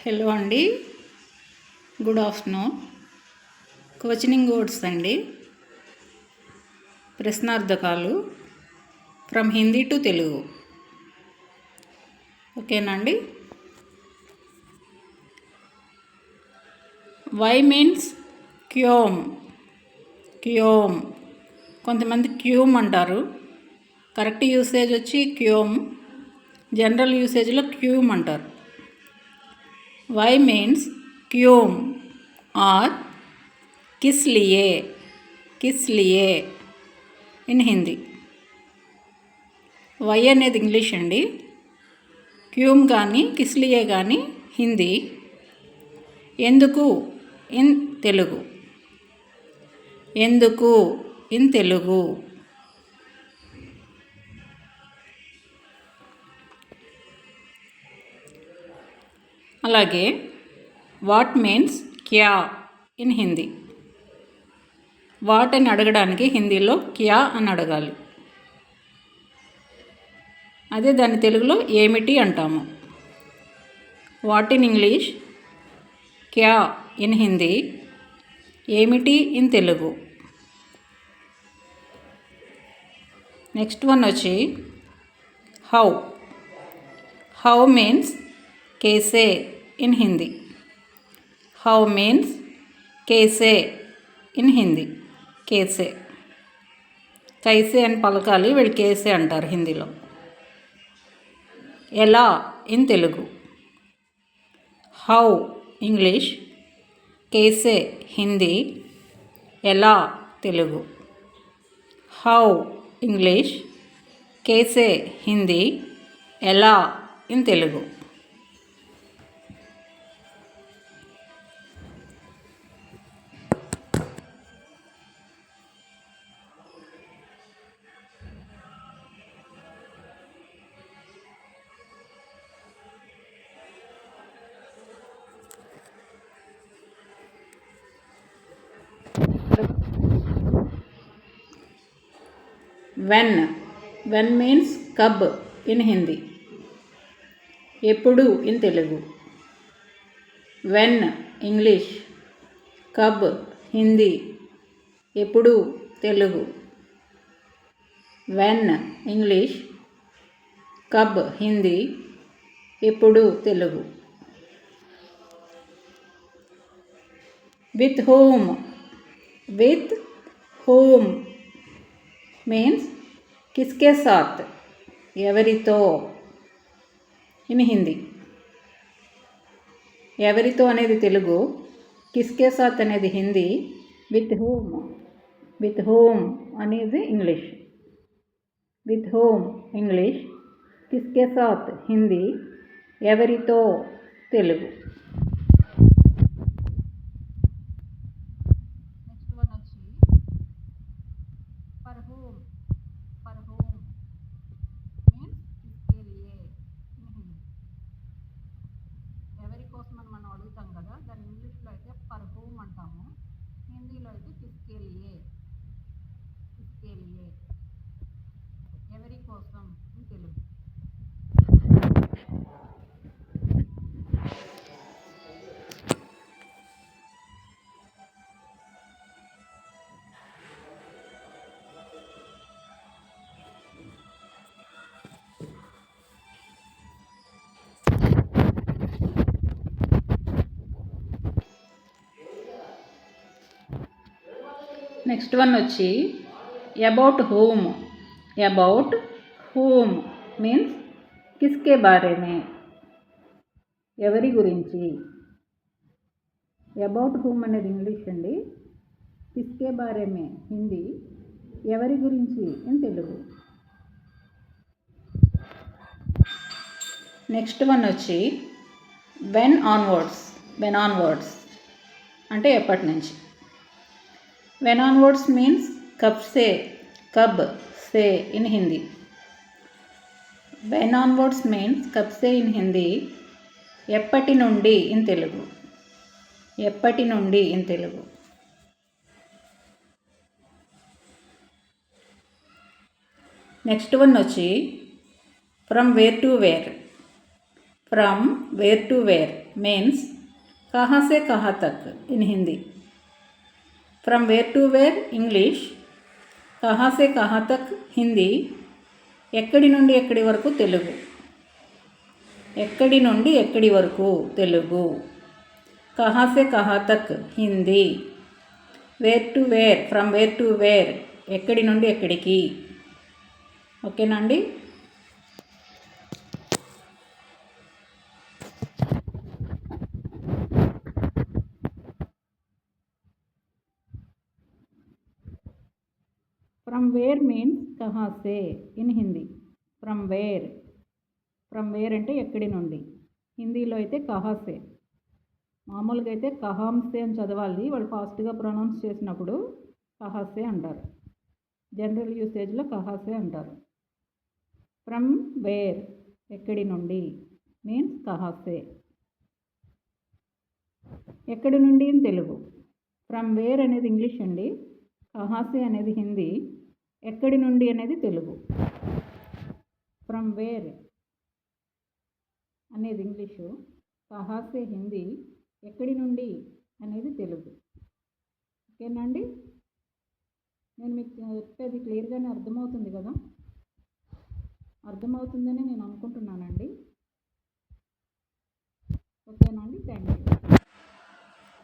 Hello అండి, good afternoon. Questioning words అండి, ప్రశ్నార్థకాలు from Hindi to Telugu. ఓకేనా అండి? Why means క్యోమ్. క్యోమ్ కొంతమంది క్యూమ్ అంటారు. కరెక్ట్ యూసేజ్ వచ్చి క్యోమ్, జనరల్ యూసేజ్లో క్యూమ్ అంటారు. వై మీన్స్ क्यों और किस लिए ఇన్ హిందీ. వై అనేది ఇంగ్లీష్ అండి, క్యూమ్ కానీ కిస్ లియే కానీ హిందీ, ఎందుకు ఇన్ తెలుగు. ఎందుకు ఇన్ తెలుగు. అలాగే వాట్ మీన్స్ క్యా ఇన్ హిందీ. వాట్ అని అడగడానికి హిందీలో క్యా అని అడగాలి. అదే దాన్ని తెలుగులో ఏమిటి అంటాము. వాట్ ఇన్ ఇంగ్లీష్, క్యా ఇన్ హిందీ, ఏమిటి ఇన్ తెలుగు. నెక్స్ట్ వన్ వచ్చి హౌ. హౌ మీన్స్ कैसे इन हिंदी. हाउ मीन्स कैसे इन हिंदी. कैसे कैसे అని పలకాలి, వీళ్ళు కేసే అంటారు హిందీలో. ఎలా ఇన్ తెలుగు. హౌ ఇంగ్లీష్, కేసే హిందీ, ఎలా తెలుగు. హౌ ఇంగ్లీష్, కేసే హిందీ, ఎలా ఇన్ తెలుగు. వెన్ మీన్స్ కబ్ ఇన్ హిందీ. ఎప్పుడు ఇన్ తెలుగు. వెన్ ఇంగ్లీష్, కబ్ హిందీ, ఎప్పుడు తెలుగు. వెన్ ఇంగ్లీష్, కబ్ హిందీ, ఎప్పుడు Telugu. With home. With home means కిస్కే సాత్, ఎవరితో ఇన్ హిందీ. ఎవరితో అనేది తెలుగు, కిస్కే సాత్ అనేది హిందీ, విత్ హోమ్ అనేది ఇంగ్లీష్. విత్ హోమ్ ఇంగ్లీష్, కిస్కే సాత్ హిందీ, ఎవరితో తెలుగు. నెక్స్ట్ వన్ వచ్చి for home. For home means కిస్కే లియే ఇన్ హిందీ. ఎవరి కోసం అని మనం అడుగుతాం కదా, దాన్ని ఇంగ్లీష్లో అయితే ఫర్ హోమ్ అంటాము, హిందీలో అయితే కిస్కే లియే. కిస్కే లియే ఎవరి కోసం ఇన్ తెలుగు. నెక్స్ట్ వన్ వచ్చి about home. About home means కిస్కే బారే మే, ఎవరి గురించి. అబౌట్ హోమ్ అనేది ఇంగ్లీష్ అండి, కిస్కే బారే మే హిందీ, ఎవరి గురించి ఇన్ తెలుగు. నెక్స్ట్ వన్ వచ్చి వెన్ ఆన్వర్డ్స్. వెన్ ఆన్వర్డ్స్ అంటే ఎప్పటి నుంచి. వెన్ ఆన్వర్డ్స్ మీన్స్ కబ్ సే in Hindi. When onwards means కబ్ సే ఇన్ హిందీ, ఎప్పటి నుండి ఇన్ తెలుగు. ఎప్పటి నుండి ఇన్ తెలుగు. నెక్స్ట్ వన్ వచ్చి from where to where. From where to where means कहाँ से कहाँ तक in Hindi. From where to where English, कहाँ से कहाँ तक हिंदी, ఎక్కడి నుండి ఎక్కడి వరకు తెలుగు. ఎక్కడి నుండి ఎక్కడి వరకు తెలుగు. కహా సే కహా తక్ Hindi. Where to where, from where to where, ఎక్కడి నుండి ఎక్కడికి. ఓకేనా అండి. ఫ్రమ్ వేర్ మీన్స్ కహా సే in Hindi. From where, from where అంటే ఎక్కడి నుండి. హిందీలో అయితే కహాసే. మామూలుగా అయితే కహాంసే అని చదవాలి, వాళ్ళు ఫాస్ట్గా ప్రొనౌన్స్ చేసినప్పుడు కహాసే అంటారు. జనరల్ యూసేజ్లో కహాసే అంటారు. ఫ్రమ్ వేర్ ఎక్కడి నుండి మీన్స్ కహాసే. ఎక్కడి నుండి అని తెలుగు. ఫ్రమ్ వేర్ అనేది ఇంగ్లీష్ అండి, కహాసే అనేది హిందీ, ఎక్కడి నుండి అనేది తెలుగు. ఫ్రమ్ వేర్ అనేది ఇంగ్లీషు, కహాసే హిందీ, ఎక్కడి నుండి అనేది తెలుగు. ఓకేనా అండి. నేను మీకు చెప్పేది క్లియర్గానే అర్థమవుతుంది కదా. అర్థమవుతుందని నేను అనుకుంటున్నానండి. ఓకేనా అండి. Thank you.